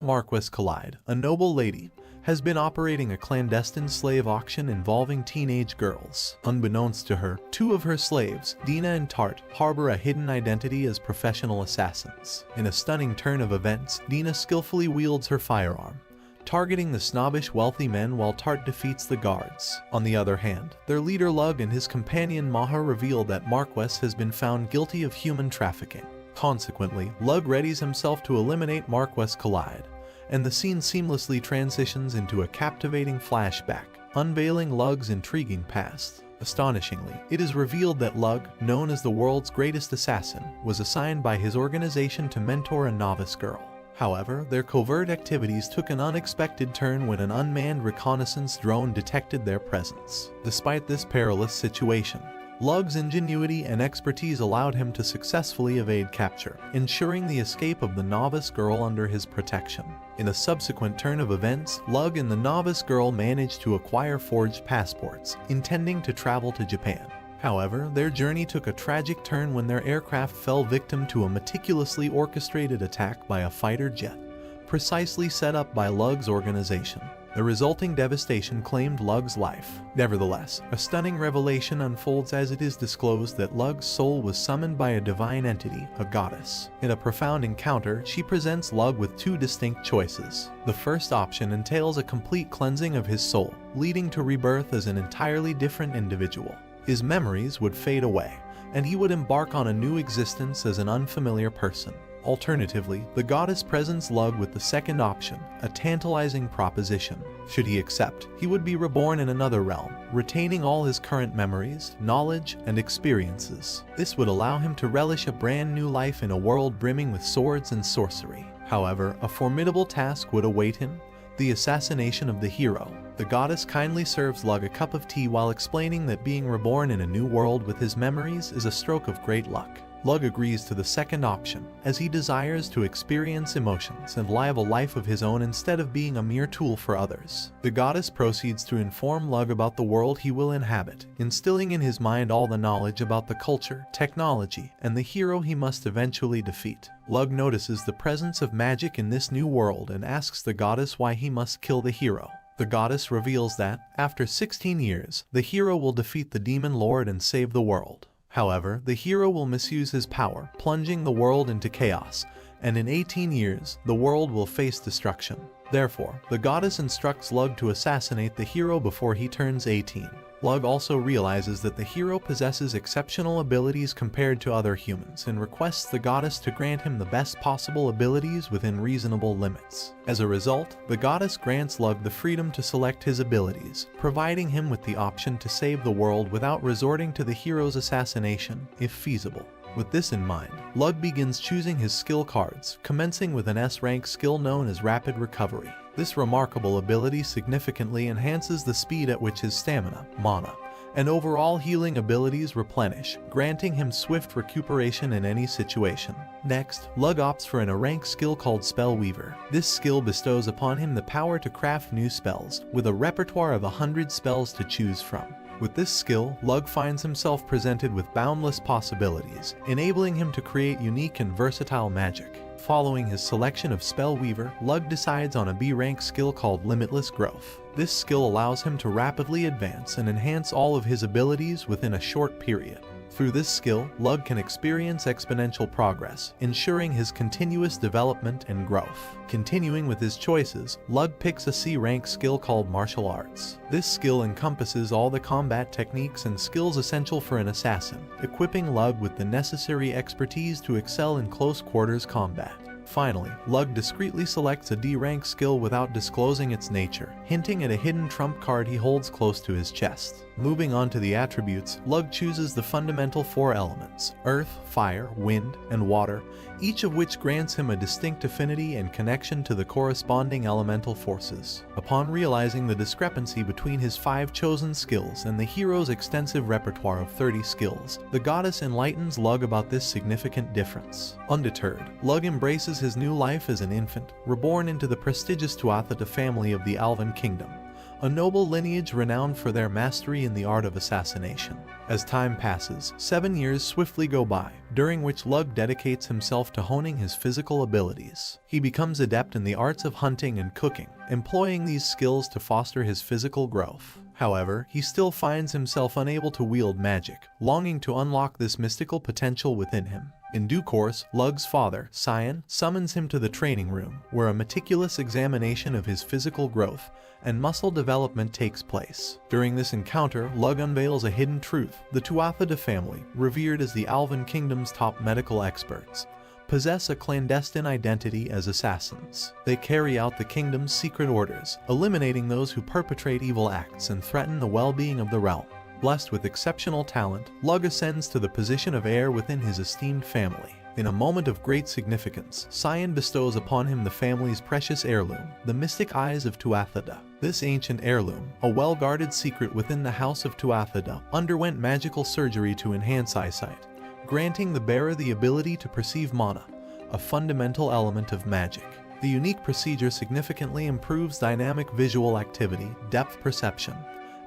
Marquess Collide, a noble lady, has been operating a clandestine slave auction involving teenage girls. Unbeknownst to her, two of her slaves, Dina and Tart, harbor a hidden identity as professional assassins. In a stunning turn of events, Dina skillfully wields her firearm, targeting the snobbish wealthy men while Tart defeats the guards. On the other hand, their leader Lug and his companion Maha reveal that Marquess has been found guilty of human trafficking. Consequently, Lug readies himself to eliminate Marquess Collide, and the scene seamlessly transitions into a captivating flashback, unveiling Lug's intriguing past. Astonishingly, it is revealed that Lug, known as the world's greatest assassin, was assigned by his organization to mentor a novice girl. However, their covert activities took an unexpected turn when an unmanned reconnaissance drone detected their presence. Despite this perilous situation, Lug's ingenuity and expertise allowed him to successfully evade capture, ensuring the escape of the novice girl under his protection. In a subsequent turn of events, Lug and the novice girl managed to acquire forged passports, intending to travel to Japan. However, their journey took a tragic turn when their aircraft fell victim to a meticulously orchestrated attack by a fighter jet, precisely set up by Lug's organization. The resulting devastation claimed Lug's life. Nevertheless, a stunning revelation unfolds as it is disclosed that Lug's soul was summoned by a divine entity, a goddess. In a profound encounter, she presents Lug with two distinct choices. The first option entails a complete cleansing of his soul, leading to rebirth as an entirely different individual. His memories would fade away, and he would embark on a new existence as an unfamiliar person. Alternatively, the goddess presents Lug with the second option, a tantalizing proposition. Should he accept, he would be reborn in another realm, retaining all his current memories, knowledge, and experiences. This would allow him to relish a brand new life in a world brimming with swords and sorcery. However, a formidable task would await him: the assassination of the hero. The goddess kindly serves Lug a cup of tea while explaining that being reborn in a new world with his memories is a stroke of great luck. Lug agrees to the second option, as he desires to experience emotions and live a life of his own instead of being a mere tool for others. The goddess proceeds to inform Lug about the world he will inhabit, instilling in his mind all the knowledge about the culture, technology, and the hero he must eventually defeat. Lug notices the presence of magic in this new world and asks the goddess why he must kill the hero. The goddess reveals that, after 16 years, the hero will defeat the demon lord and save the world. However, the hero will misuse his power, plunging the world into chaos, and in 18 years, the world will face destruction. Therefore, the goddess instructs Lug to assassinate the hero before he turns 18. Lug also realizes that the hero possesses exceptional abilities compared to other humans and requests the goddess to grant him the best possible abilities within reasonable limits. As a result, the goddess grants Lug the freedom to select his abilities, providing him with the option to save the world without resorting to the hero's assassination, if feasible. With this in mind, Lug begins choosing his skill cards, commencing with an S-rank skill known as Rapid Recovery. This remarkable ability significantly enhances the speed at which his stamina, mana, and overall healing abilities replenish, granting him swift recuperation in any situation. Next, Lug opts for an A-rank skill called Spell Weaver. This skill bestows upon him the power to craft new spells, with a repertoire of 100 spells to choose from. With this skill, Lug finds himself presented with boundless possibilities, enabling him to create unique and versatile magic. Following his selection of Spell Weaver, Lug decides on a B-rank skill called Limitless Growth. This skill allows him to rapidly advance and enhance all of his abilities within a short period. Through this skill, Lug can experience exponential progress, ensuring his continuous development and growth. Continuing with his choices, Lug picks a C-rank skill called Martial Arts. This skill encompasses all the combat techniques and skills essential for an assassin, equipping Lug with the necessary expertise to excel in close quarters combat. Finally, Lug discreetly selects a D-rank skill without disclosing its nature, hinting at a hidden trump card he holds close to his chest. Moving on to the attributes, Lug chooses the fundamental 4 elements: earth, fire, wind, and water, each of which grants him a distinct affinity and connection to the corresponding elemental forces. Upon realizing the discrepancy between his 5 chosen skills and the hero's extensive repertoire of 30 skills, the goddess enlightens Lug about this significant difference. Undeterred, Lug embraces his new life as an infant, reborn into the prestigious Tuatha family of the Alvan Kingdom, a noble lineage renowned for their mastery in the art of assassination. As time passes, 7 years swiftly go by, during which Lug dedicates himself to honing his physical abilities. He becomes adept in the arts of hunting and cooking, employing these skills to foster his physical growth. However, he still finds himself unable to wield magic, longing to unlock this mystical potential within him. In due course, Lug's father, Cyan, summons him to the training room, where a meticulous examination of his physical growth and muscle development takes place. During this encounter, Lug unveils a hidden truth. The Tuatha family, revered as the Alvan Kingdom's top medical experts, possess a clandestine identity as assassins. They carry out the kingdom's secret orders, eliminating those who perpetrate evil acts and threaten the well-being of the realm. Blessed with exceptional talent, Lug ascends to the position of heir within his esteemed family. In a moment of great significance, Cyan bestows upon him the family's precious heirloom, the mystic eyes of Tuatha. This ancient heirloom, a well-guarded secret within the house of Tuatha, underwent magical surgery to enhance eyesight, granting the bearer the ability to perceive mana, a fundamental element of magic. The unique procedure significantly improves dynamic visual activity, depth perception,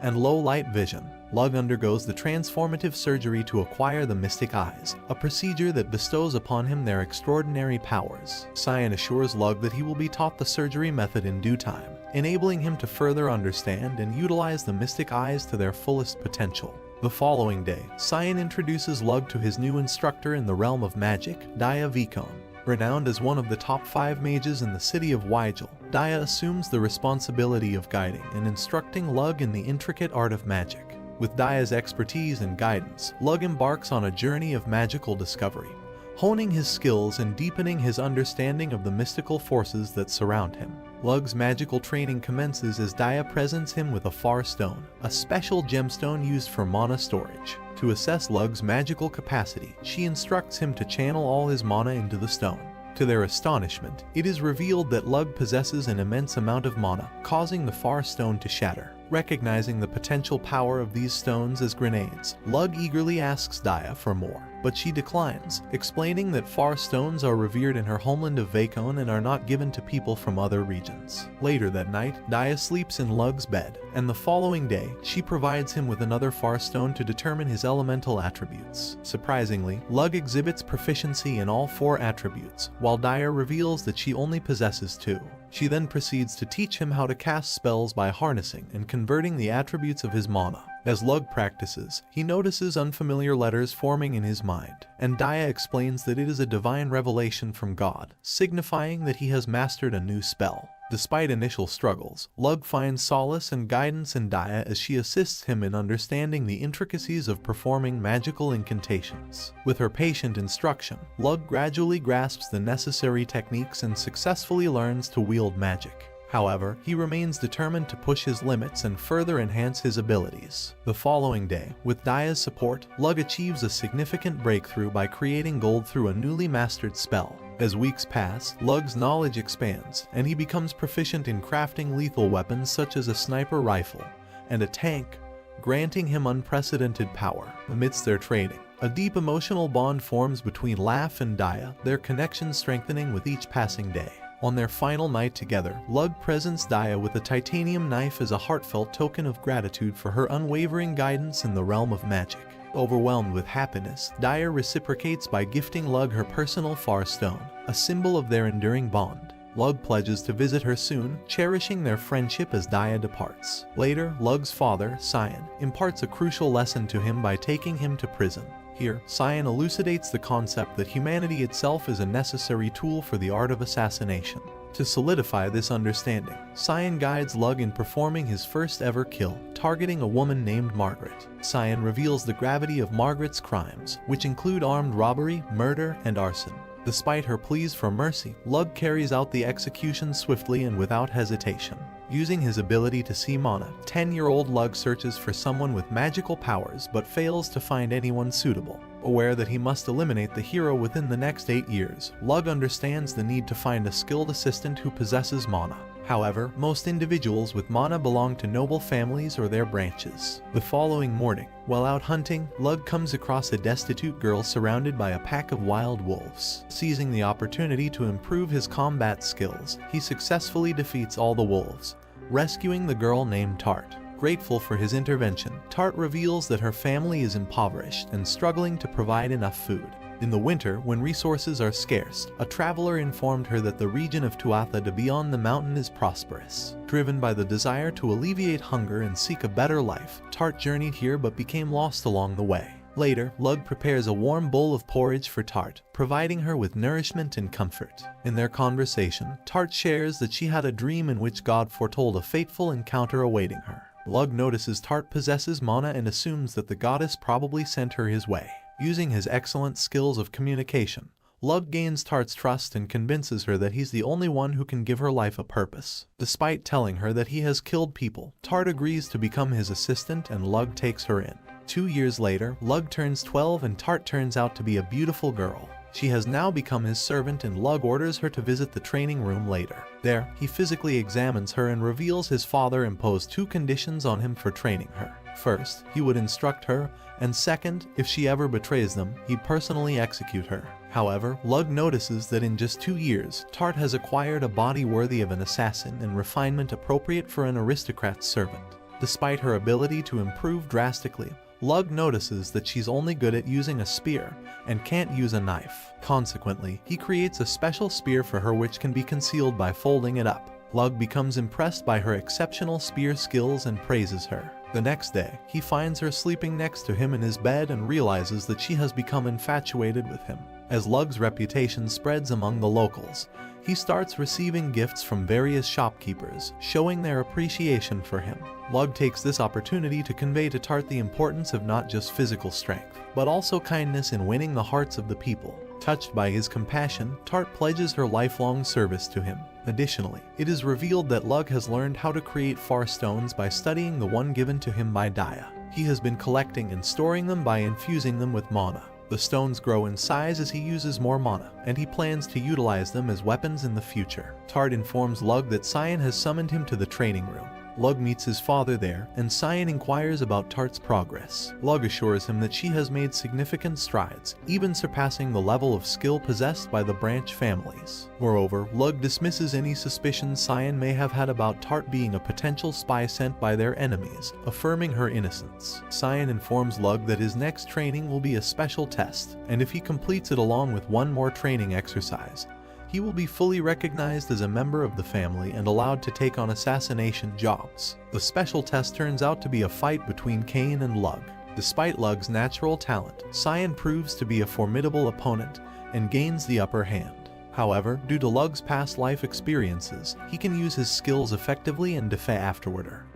and low-light vision. Lug undergoes the transformative surgery to acquire the mystic eyes, a procedure that bestows upon him their extraordinary powers. Cyan assures Lug that he will be taught the surgery method in due time, enabling him to further understand and utilize the mystic eyes to their fullest potential. The following day, Cyan introduces Lug to his new instructor in the realm of magic, Daya Vicon. Renowned as one of the top 5 mages in the city of Wigel, Daya assumes the responsibility of guiding and instructing Lug in the intricate art of magic. With Daya's expertise and guidance, Lug embarks on a journey of magical discovery, honing his skills and deepening his understanding of the mystical forces that surround him. Lug's magical training commences as Daya presents him with a Far Stone, a special gemstone used for mana storage. To assess Lug's magical capacity, she instructs him to channel all his mana into the stone. To their astonishment, it is revealed that Lug possesses an immense amount of mana, causing the Far Stone to shatter. Recognizing the potential power of these stones as grenades, Lug eagerly asks Daya for more, but she declines, explaining that Far Stones are revered in her homeland of Vakon and are not given to people from other regions. Later that night, Daya sleeps in Lug's bed, and the following day, she provides him with another Far Stone to determine his elemental attributes. Surprisingly, Lug exhibits proficiency in all 4 attributes, while Daya reveals that she only possesses 2. She then proceeds to teach him how to cast spells by harnessing and converting the attributes of his mana. As Lug practices, he notices unfamiliar letters forming in his mind, and Daya explains that it is a divine revelation from God, signifying that he has mastered a new spell. Despite initial struggles, Lug finds solace and guidance in Daya as she assists him in understanding the intricacies of performing magical incantations. With her patient instruction, Lug gradually grasps the necessary techniques and successfully learns to wield magic. However, he remains determined to push his limits and further enhance his abilities. The following day, with Daya's support, Lug achieves a significant breakthrough by creating gold through a newly mastered spell. As weeks pass, Lug's knowledge expands, and he becomes proficient in crafting lethal weapons such as a sniper rifle and a tank, granting him unprecedented power. Amidst their training, a deep emotional bond forms between Laugh and Daya, their connection strengthening with each passing day. On their final night together, Lug presents Daya with a titanium knife as a heartfelt token of gratitude for her unwavering guidance in the realm of magic. Overwhelmed with happiness, Daya reciprocates by gifting Lug her personal Far Stone, a symbol of their enduring bond. Lug pledges to visit her soon, cherishing their friendship as Daya departs. Later, Lug's father, Cyan, imparts a crucial lesson to him by taking him to prison. Here, Cyan elucidates the concept that humanity itself is a necessary tool for the art of assassination. To solidify this understanding, Cyan guides Lug in performing his first ever kill, targeting a woman named Margaret. Cyan reveals the gravity of Margaret's crimes, which include armed robbery, murder, and arson. Despite her pleas for mercy, Lug carries out the execution swiftly and without hesitation. Using his ability to see mana, 10-year-old Lug searches for someone with magical powers but fails to find anyone suitable. Aware that he must eliminate the hero within the next 8 years, Lug understands the need to find a skilled assistant who possesses mana. However, most individuals with mana belong to noble families or their branches. The following morning, while out hunting, Lug comes across a destitute girl surrounded by a pack of wild wolves. Seizing the opportunity to improve his combat skills, he successfully defeats all the wolves, rescuing the girl named Tart. Grateful for his intervention, Tart reveals that her family is impoverished and struggling to provide enough food. In the winter, when resources are scarce, a traveler informed her that the region of Tuatha beyond the mountain is prosperous. Driven by the desire to alleviate hunger and seek a better life, Tart journeyed here but became lost along the way. Later, Lug prepares a warm bowl of porridge for Tart, providing her with nourishment and comfort. In their conversation, Tart shares that she had a dream in which God foretold a fateful encounter awaiting her. Lug notices Tart possesses mana and assumes that the goddess probably sent her his way. Using his excellent skills of communication, Lug gains Tart's trust and convinces her that he's the only one who can give her life a purpose. Despite telling her that he has killed people, Tart agrees to become his assistant and Lug takes her in. 2 years later, Lug turns 12 and Tart turns out to be a beautiful girl. She has now become his servant and Lug orders her to visit the training room later. There, he physically examines her and reveals his father imposed 2 conditions on him for training her. First, he would instruct her, and second, if she ever betrays them, he'd personally execute her. However, Lug notices that in just 2 years, Tart has acquired a body worthy of an assassin and refinement appropriate for an aristocrat's servant. Despite her ability to improve drastically, Lug notices that she's only good at using a spear and can't use a knife. Consequently, he creates a special spear for her which can be concealed by folding it up. Lug becomes impressed by her exceptional spear skills and praises her. The next day, he finds her sleeping next to him in his bed and realizes that she has become infatuated with him. As Lug's reputation spreads among the locals, he starts receiving gifts from various shopkeepers, showing their appreciation for him. Lug takes this opportunity to convey to Tart the importance of not just physical strength, but also kindness in winning the hearts of the people. Touched by his compassion, Tart pledges her lifelong service to him. Additionally, it is revealed that Lug has learned how to create far stones by studying the one given to him by Daya. He has been collecting and storing them by infusing them with mana. The stones grow in size as he uses more mana, and he plans to utilize them as weapons in the future. Tart informs Lug that Cyan has summoned him to the training room. Lug meets his father there, and Cyan inquires about Tart's progress. Lug assures him that she has made significant strides, even surpassing the level of skill possessed by the branch families. Moreover, Lug dismisses any suspicions Cyan may have had about Tart being a potential spy sent by their enemies, affirming her innocence. Cyan informs Lug that his next training will be a special test, and if he completes it along with one more training exercise, he will be fully recognized as a member of the family and allowed to take on assassination jobs. The special test turns out to be a fight between Cain and Lug. Despite Lug's natural talent, Cyan proves to be a formidable opponent and gains the upper hand. However, due to Lug's past life experiences, he can use his skills effectively and defeat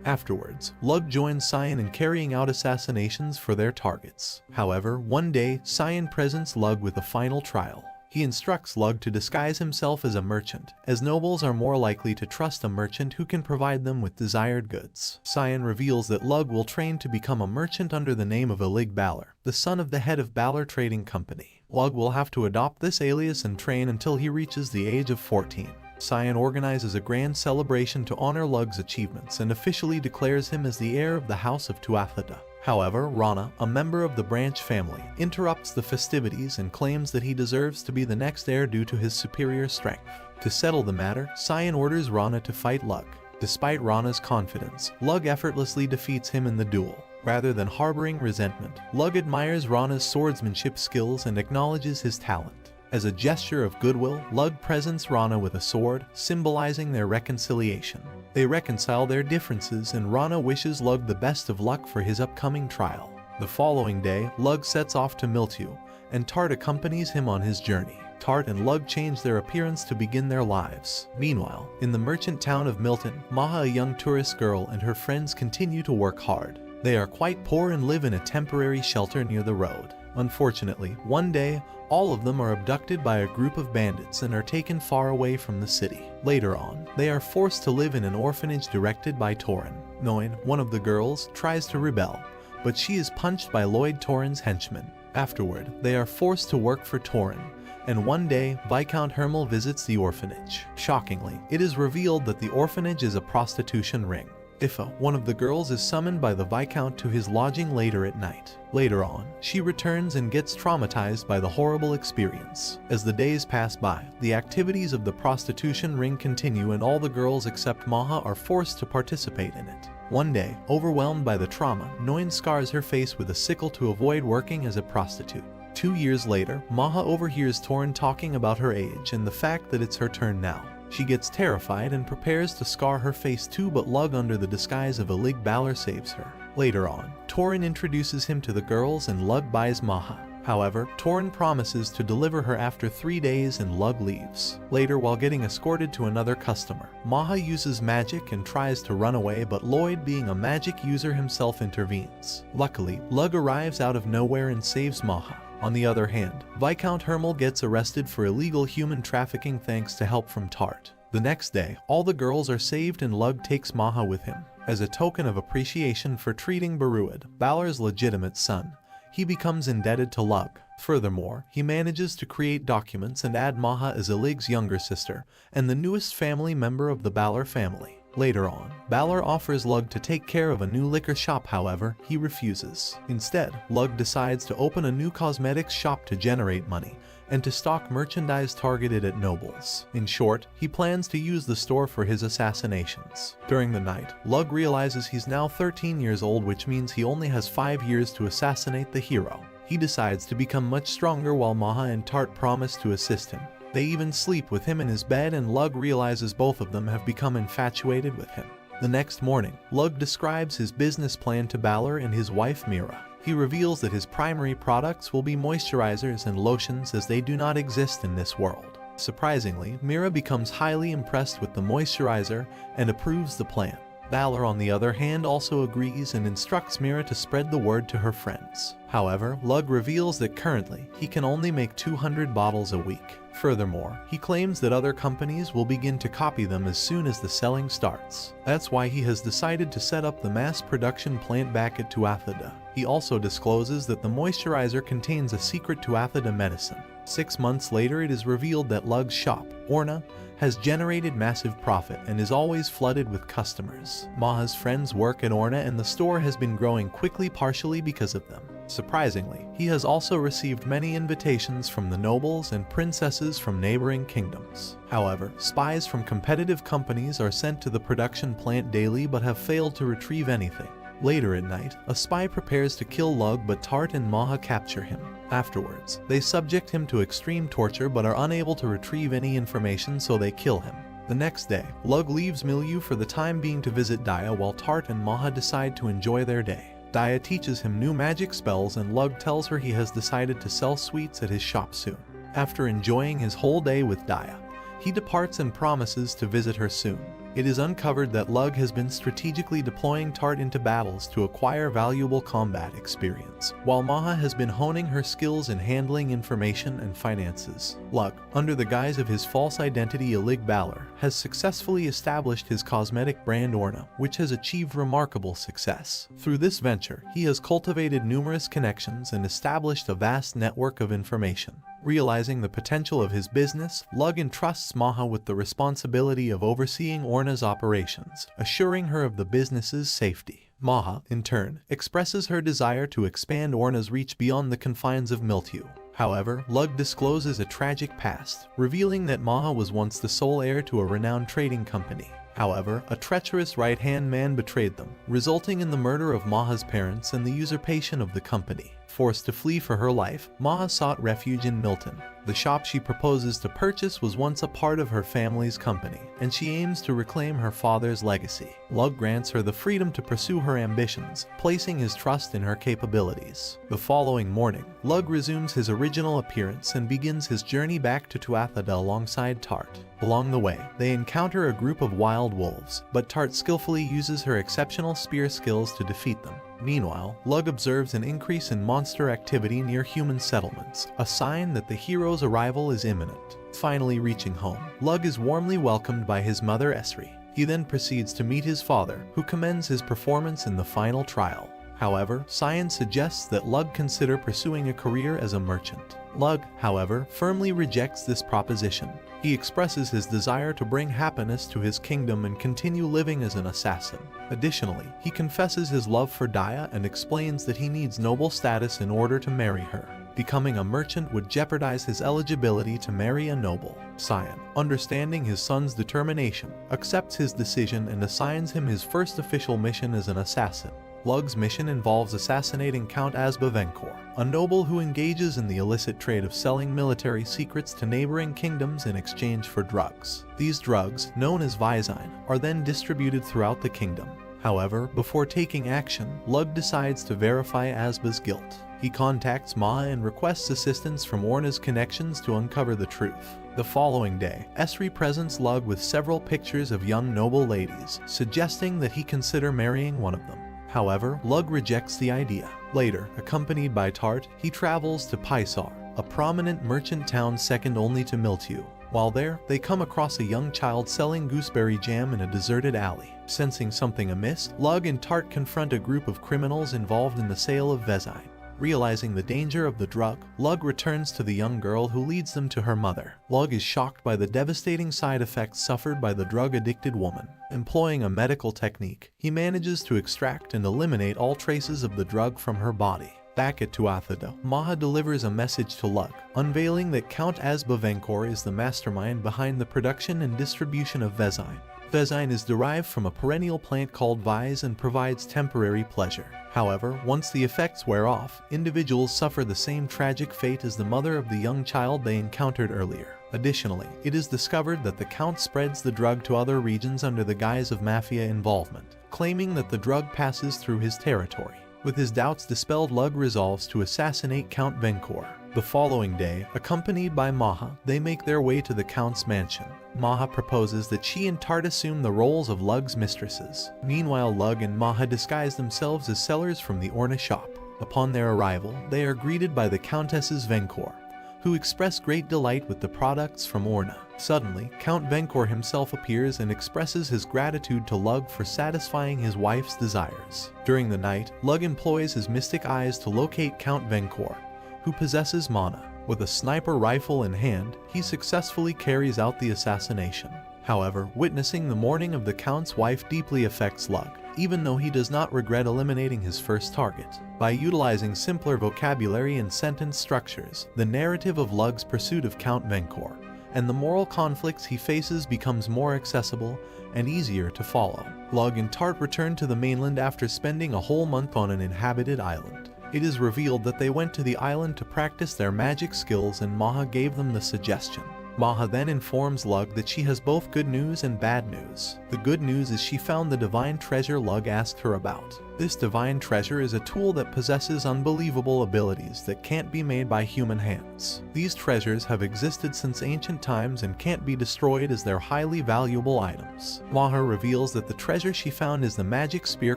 Afterwards, Lug joins Cyan in carrying out assassinations for their targets. However, one day, Cyan presents Lug with a final trial. He instructs Lug to disguise himself as a merchant, as nobles are more likely to trust a merchant who can provide them with desired goods. Cyan reveals that Lug will train to become a merchant under the name of Ilig Balor, the son of the head of Balor Trading Company. Lug will have to adopt this alias and train until he reaches the age of 14. Cyan organizes a grand celebration to honor Lug's achievements and officially declares him as the heir of the House of Tuatha. However, Rana, a member of the Branch family, interrupts the festivities and claims that he deserves to be the next heir due to his superior strength. To settle the matter, Cyan orders Rana to fight Lug. Despite Rana's confidence, Lug effortlessly defeats him in the duel. Rather than harboring resentment, Lug admires Rana's swordsmanship skills and acknowledges his talent. As a gesture of goodwill, Lug presents Rana with a sword, symbolizing their reconciliation. They reconcile their differences and Rana wishes Lug the best of luck for his upcoming trial. The following day, Lug sets off to Miltu, and Tart accompanies him on his journey. Tart and Lug change their appearance to begin their lives. Meanwhile, in the merchant town of Milton, Maha, a young tourist girl, and her friends continue to work hard. They are quite poor and live in a temporary shelter near the road. Unfortunately, one day, all of them are abducted by a group of bandits and are taken far away from the city. Later on, they are forced to live in an orphanage directed by Torin. Noin, one of the girls, tries to rebel, but she is punched by Lloyd Torin's henchmen. Afterward, they are forced to work for Torin, and one day, Viscount Hermel visits the orphanage. Shockingly, it is revealed that the orphanage is a prostitution ring. Ifa, one of the girls, is summoned by the Viscount to his lodging later at night. Later on, she returns and gets traumatized by the horrible experience. As the days pass by, the activities of the prostitution ring continue and all the girls except Maha are forced to participate in it. One day, overwhelmed by the trauma, Noin scars her face with a sickle to avoid working as a prostitute. 2 years later, Maha overhears Torn talking about her age and the fact that it's her turn now. She gets terrified and prepares to scar her face too, but Lug, under the disguise of Ilig Balor, saves her. Later on, Torin introduces him to the girls and Lug buys Maha. However, Torin promises to deliver her after 3 days and Lug leaves. Later, while getting escorted to another customer, Maha uses magic and tries to run away, but Lloyd, being a magic user himself, intervenes. Luckily, Lug arrives out of nowhere and saves Maha. On the other hand, Viscount Hermel gets arrested for illegal human trafficking thanks to help from Tart. The next day, all the girls are saved and Lug takes Maha with him. As a token of appreciation for treating Baruid, Balor's legitimate son, he becomes indebted to Lug. Furthermore, he manages to create documents and add Maha as Ilig's younger sister and the newest family member of the Balor family. Later on, Balor offers Lug to take care of a new liquor shop, however, he refuses. Instead, Lug decides to open a new cosmetics shop to generate money and to stock merchandise targeted at nobles. In short, he plans to use the store for his assassinations. During the night, Lug realizes he's now 13 years old, which means he only has 5 years to assassinate the hero. He decides to become much stronger while Maha and Tart promise to assist him. They even sleep with him in his bed, and Lug realizes both of them have become infatuated with him. The next morning, Lug describes his business plan to Balor and his wife Mira. He reveals that his primary products will be moisturizers and lotions, as they do not exist in this world. Surprisingly, Mira becomes highly impressed with the moisturizer and approves the plan. Balor, on the other hand, also agrees and instructs Mira to spread the word to her friends. However, Lug reveals that currently, he can only make 200 bottles a week. Furthermore, he claims that other companies will begin to copy them as soon as the selling starts. That's why he has decided to set up the mass production plant back at Tuathida. He also discloses that the moisturizer contains a secret Tuathida medicine. 6 months later, it is revealed that Lug's shop, Orna, has generated massive profit and is always flooded with customers. Maha's friends work at Orna and the store has been growing quickly, partially because of them. Surprisingly, he has also received many invitations from the nobles and princesses from neighboring kingdoms. However, spies from competitive companies are sent to the production plant daily but have failed to retrieve anything. Later at night, a spy prepares to kill Lug, but Tart and Maha capture him. Afterwards, they subject him to extreme torture but are unable to retrieve any information, so they kill him. The next day, Lug leaves Milieu for the time being to visit Daya, while Tart and Maha decide to enjoy their day. Daya teaches him new magic spells and Lug tells her he has decided to sell sweets at his shop soon. After enjoying his whole day with Daya, he departs and promises to visit her soon. It is uncovered that Lug has been strategically deploying Tart into battles to acquire valuable combat experience, while Maha has been honing her skills in handling information and finances. Lug, under the guise of his false identity Ilig Balor, has successfully established his cosmetic brand Orna, which has achieved remarkable success. Through this venture, he has cultivated numerous connections and established a vast network of information. Realizing the potential of his business, Lug entrusts Maha with the responsibility of overseeing Orna's operations, assuring her of the business's safety. Maha, in turn, expresses her desire to expand Orna's reach beyond the confines of Miltiu. However, Lug discloses a tragic past, revealing that Maha was once the sole heir to a renowned trading company. However, a treacherous right-hand man betrayed them, resulting in the murder of Maha's parents and the usurpation of the company. Forced to flee for her life, Maha sought refuge in Milton. The shop she proposes to purchase was once a part of her family's company, and she aims to reclaim her father's legacy. Lug grants her the freedom to pursue her ambitions, placing his trust in her capabilities. The following morning, Lug resumes his original appearance and begins his journey back to Tuathida alongside Tart. Along the way, they encounter a group of wild wolves, but Tart skillfully uses her exceptional spear skills to defeat them. Meanwhile, Lug observes an increase in monster activity near human settlements, a sign that the hero's arrival is imminent. Finally reaching home, Lug is warmly welcomed by his mother Esri. He then proceeds to meet his father, who commends his performance in the final trial. However, science suggests that Lug consider pursuing a career as a merchant. Lug, however, firmly rejects this proposition. He expresses his desire to bring happiness to his kingdom and continue living as an assassin. Additionally, he confesses his love for Daya and explains that he needs noble status in order to marry her. Becoming a merchant would jeopardize his eligibility to marry a noble. Cyan, understanding his son's determination, accepts his decision and assigns him his first official mission as an assassin. Lug's mission involves assassinating Count Asbavenkor, a noble who engages in the illicit trade of selling military secrets to neighboring kingdoms in exchange for drugs. These drugs, known as Visine, are then distributed throughout the kingdom. However, before taking action, Lug decides to verify Asba's guilt. He contacts Maha and requests assistance from Orna's connections to uncover the truth. The following day, Esri presents Lug with several pictures of young noble ladies, suggesting that he consider marrying one of them. However, Lug rejects the idea. Later, accompanied by Tart, he travels to Paisar, a prominent merchant town second only to Miltiu. While there, they come across a young child selling gooseberry jam in a deserted alley. Sensing something amiss, Lug and Tart confront a group of criminals involved in the sale of Vesine. Realizing the danger of the drug, Lug returns to the young girl who leads them to her mother. Lug is shocked by the devastating side effects suffered by the drug-addicted woman. Employing a medical technique, he manages to extract and eliminate all traces of the drug from her body. Back at Tuathada, Maha delivers a message to Lug, unveiling that Count Asbavenkor is the mastermind behind the production and distribution of Vesine. Vesine is derived from a perennial plant called Vise and provides temporary pleasure. However, once the effects wear off, individuals suffer the same tragic fate as the mother of the young child they encountered earlier. Additionally, it is discovered that the Count spreads the drug to other regions under the guise of mafia involvement, claiming that the drug passes through his territory. With his doubts dispelled, Lug resolves to assassinate Count Venkor. The following day, accompanied by Maha, they make their way to the Count's mansion. Maha proposes that she and Tart assume the roles of Lug's mistresses. Meanwhile, Lug and Maha disguise themselves as sellers from the Orna shop. Upon their arrival, they are greeted by the Countesses Venkor, who express great delight with the products from Orna. Suddenly, Count Venkor himself appears and expresses his gratitude to Lug for satisfying his wife's desires. During the night, Lug employs his mystic eyes to locate Count Venkor, who possesses mana. With a sniper rifle in hand, he successfully carries out the assassination. However, witnessing the mourning of the Count's wife deeply affects Lug, even though he does not regret eliminating his first target. By utilizing simpler vocabulary and sentence structures, the narrative of Lug's pursuit of Count Venkor and the moral conflicts he faces becomes more accessible and easier to follow. Lug and Tart return to the mainland after spending a whole month on an inhabited island. It is revealed that they went to the island to practice their magic skills and Maha gave them the suggestion. Maha then informs Lug that she has both good news and bad news. The good news is she found the divine treasure Lug asked her about. This divine treasure is a tool that possesses unbelievable abilities that can't be made by human hands. These treasures have existed since ancient times and can't be destroyed as they're highly valuable items. Maha reveals that the treasure she found is the magic spear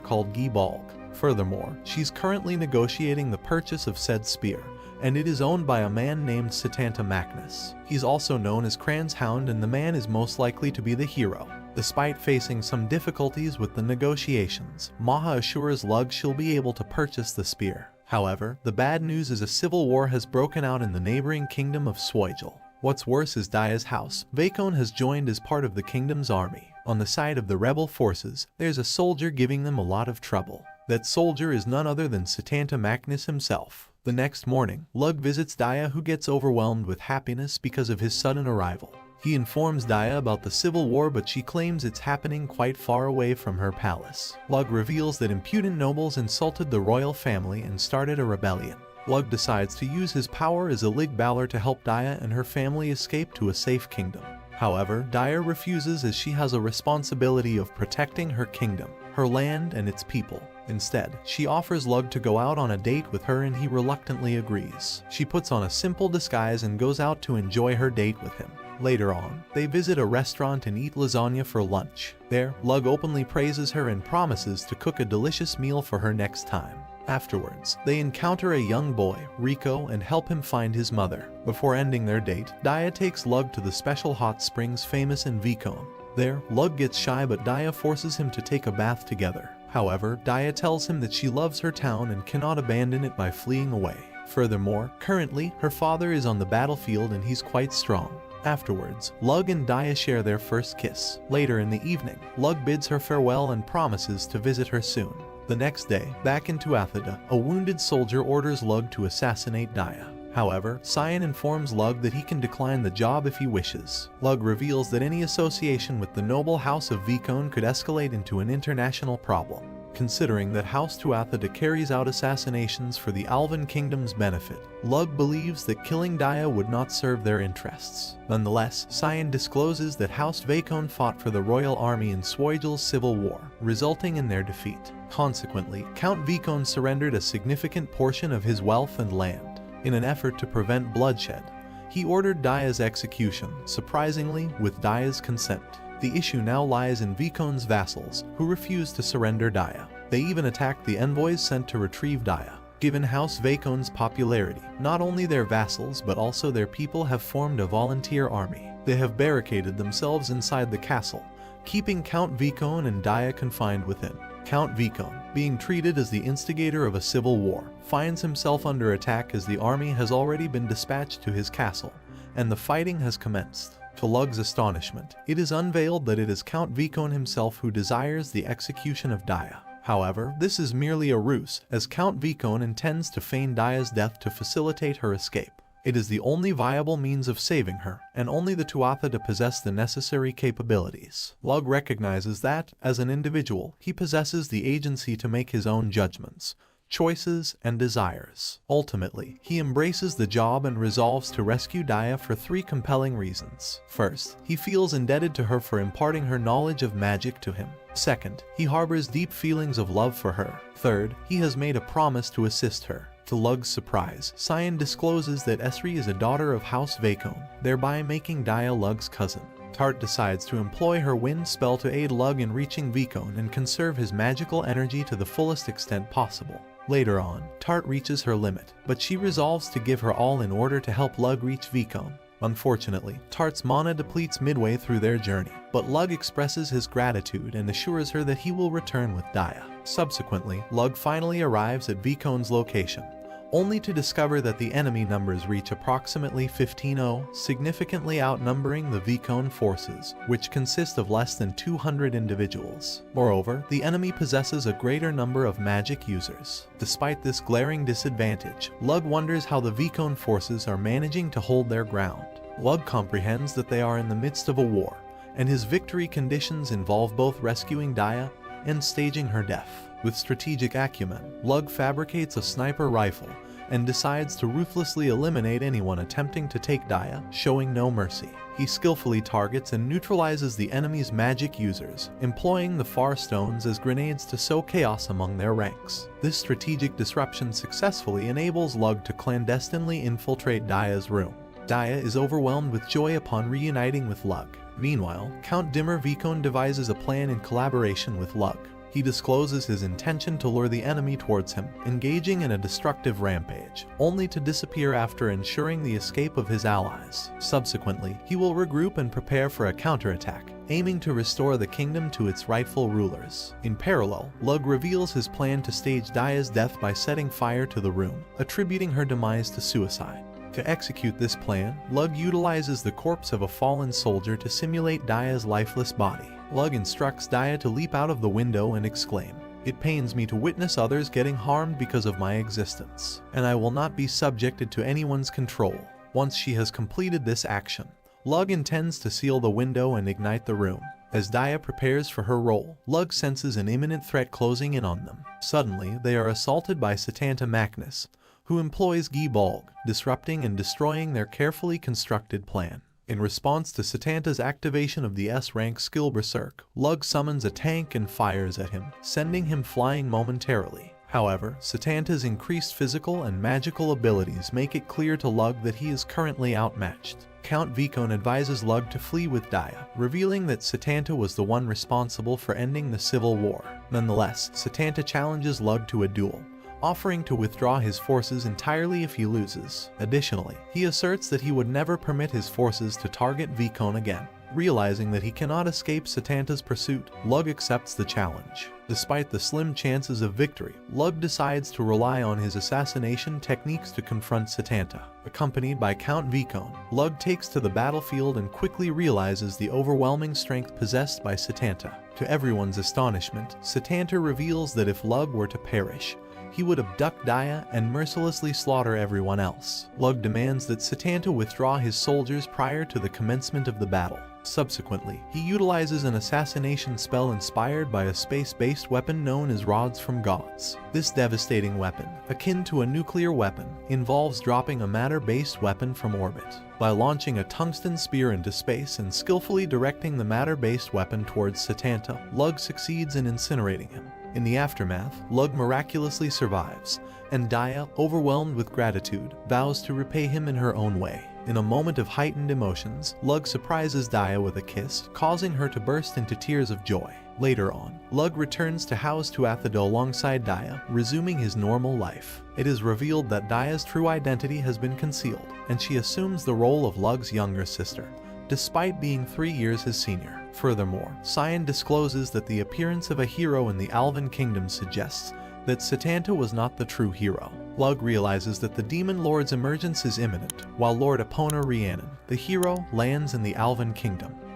called Gibalg. Furthermore, she's currently negotiating the purchase of said spear, and it is owned by a man named Satanta Magnus. He's also known as Kran's Hound, and the man is most likely to be the hero. Despite facing some difficulties with the negotiations, Maha assures Lug she'll be able to purchase the spear. However, the bad news is a civil war has broken out in the neighboring kingdom of Swoigel. What's worse is Daya's house. Vakon has joined as part of the kingdom's army. On the side of the rebel forces, there's a soldier giving them a lot of trouble. That soldier is none other than Satanta Magnus himself. The next morning, Lug visits Daya, who gets overwhelmed with happiness because of his sudden arrival. He informs Daya about the civil war, but she claims it's happening quite far away from her palace. Lug reveals that impudent nobles insulted the royal family and started a rebellion. Lug decides to use his power as a Ligballer to help Daya and her family escape to a safe kingdom. However, Daya refuses as she has a responsibility of protecting her kingdom, her land, and its people. Instead, she offers Lug to go out on a date with her and he reluctantly agrees. She puts on a simple disguise and goes out to enjoy her date with him. Later on, they visit a restaurant and eat lasagna for lunch. There, Lug openly praises her and promises to cook a delicious meal for her next time. Afterwards, they encounter a young boy, Rico, and help him find his mother. Before ending their date, Daya takes Lug to the special hot springs famous in Vikon. There, Lug gets shy, but Daya forces him to take a bath together. However, Daya tells him that she loves her town and cannot abandon it by fleeing away. Furthermore, currently, her father is on the battlefield and he's quite strong. Afterwards, Lug and Daya share their first kiss. Later in the evening, Lug bids her farewell and promises to visit her soon. The next day, back in Tuatha, a wounded soldier orders Lug to assassinate Daya. However, Cyan informs Lug that he can decline the job if he wishes. Lug reveals that any association with the noble house of Vicon could escalate into an international problem, considering that House Tuatha carries out assassinations for the Alvan Kingdom's benefit. Lug believes that killing Daya would not serve their interests. Nonetheless, Cyan discloses that House Vicon fought for the royal army in Swoigel's civil war, resulting in their defeat. Consequently, Count Vicon surrendered a significant portion of his wealth and land. In an effort to prevent bloodshed, he ordered Daya's execution, surprisingly, with Daya's consent. The issue now lies in Vicon's vassals, who refuse to surrender Daya. They even attacked the envoys sent to retrieve Daya. Given House Vicon's popularity, not only their vassals but also their people have formed a volunteer army. They have barricaded themselves inside the castle, keeping Count Vicon and Daya confined within. Count Vicon, being treated as the instigator of a civil war, finds himself under attack as the army has already been dispatched to his castle, and the fighting has commenced. To Lug's astonishment, it is unveiled that it is Count Vicon himself who desires the execution of Daya. However, this is merely a ruse, as Count Vicon intends to feign Daya's death to facilitate her escape. It is the only viable means of saving her, and only the Tuatha possess the necessary capabilities. Lug recognizes that, as an individual, he possesses the agency to make his own judgments, choices, and desires. Ultimately, he embraces the job and resolves to rescue Daya for 3 compelling reasons. First, he feels indebted to her for imparting her knowledge of magic to him. Second, he harbors deep feelings of love for her. Third, he has made a promise to assist her. To Lug's surprise, Cyan discloses that Esri is a daughter of House Vicon, thereby making Daya Lug's cousin. Tart decides to employ her wind spell to aid Lug in reaching Vicon and conserve his magical energy to the fullest extent possible. Later on, Tart reaches her limit, but she resolves to give her all in order to help Lug reach Vicon. Unfortunately, Tart's mana depletes midway through their journey, but Lug expresses his gratitude and assures her that he will return with Daya. Subsequently, Lug finally arrives at Vicon's location, only to discover that the enemy numbers reach approximately 15-0, significantly outnumbering the Vicon forces, which consist of less than 200 individuals. Moreover, the enemy possesses a greater number of magic users. Despite this glaring disadvantage, Lug wonders how the Vicon forces are managing to hold their ground. Lug comprehends that they are in the midst of a war, and his victory conditions involve both rescuing Daya and staging her death. With strategic acumen, Lug fabricates a sniper rifle and decides to ruthlessly eliminate anyone attempting to take Daya, showing no mercy. He skillfully targets and neutralizes the enemy's magic users, employing the Far Stones as grenades to sow chaos among their ranks. This strategic disruption successfully enables Lug to clandestinely infiltrate Daya's room. Daya is overwhelmed with joy upon reuniting with Lug. Meanwhile, Count Dimmer Vicon devises a plan in collaboration with Lug. He discloses his intention to lure the enemy towards him, engaging in a destructive rampage, only to disappear after ensuring the escape of his allies. Subsequently, he will regroup and prepare for a counterattack, aiming to restore the kingdom to its rightful rulers. In parallel, Lug reveals his plan to stage Daya's death by setting fire to the room, attributing her demise to suicide. To execute this plan, Lug utilizes the corpse of a fallen soldier to simulate Daya's lifeless body. Lug instructs Daya to leap out of the window and exclaim, "It pains me to witness others getting harmed because of my existence, and I will not be subjected to anyone's control." Once she has completed this action, Lug intends to seal the window and ignite the room. As Daya prepares for her role, Lug senses an imminent threat closing in on them. Suddenly, they are assaulted by Satanta Magnus, who employs Gibalg, disrupting and destroying their carefully constructed plan. In response to Satanta's activation of the S-rank skill Berserk, Lug summons a tank and fires at him, sending him flying momentarily. However, Satanta's increased physical and magical abilities make it clear to Lug that he is currently outmatched. Count Vicon advises Lug to flee with Daya, revealing that Satanta was the one responsible for ending the civil war. Nonetheless, Satanta challenges Lug to a duel, offering to withdraw his forces entirely if he loses. Additionally, he asserts that he would never permit his forces to target Vicon again. Realizing that he cannot escape Satanta's pursuit, Lug accepts the challenge. Despite the slim chances of victory, Lug decides to rely on his assassination techniques to confront Setanta. Accompanied by Count Vicone, Lug takes to the battlefield and quickly realizes the overwhelming strength possessed by Setanta. To everyone's astonishment, Setanta reveals that if Lug were to perish, he would abduct Daya and mercilessly slaughter everyone else. Lug demands that Setanta withdraw his soldiers prior to the commencement of the battle. Subsequently, he utilizes an assassination spell inspired by a space-based weapon known as Rods from Gods. This devastating weapon, akin to a nuclear weapon, involves dropping a matter-based weapon from orbit. By launching a tungsten spear into space and skillfully directing the matter-based weapon towards Setanta, Lug succeeds in incinerating him. In the aftermath, Lug miraculously survives, and Daya, overwhelmed with gratitude, vows to repay him in her own way. In a moment of heightened emotions, Lug surprises Daya with a kiss, causing her to burst into tears of joy. Later on, Lug returns to House Tuatha alongside Daya, resuming his normal life. It is revealed that Daya's true identity has been concealed, and she assumes the role of Lug's younger sister, despite being 3 years his senior. Furthermore, Cyan discloses that the appearance of a hero in the Alvan Kingdom suggests that Setanta was not the true hero. Lug realizes that the Demon Lord's emergence is imminent, while Lord Epona Rhiannon, the hero, lands in the Alvan Kingdom.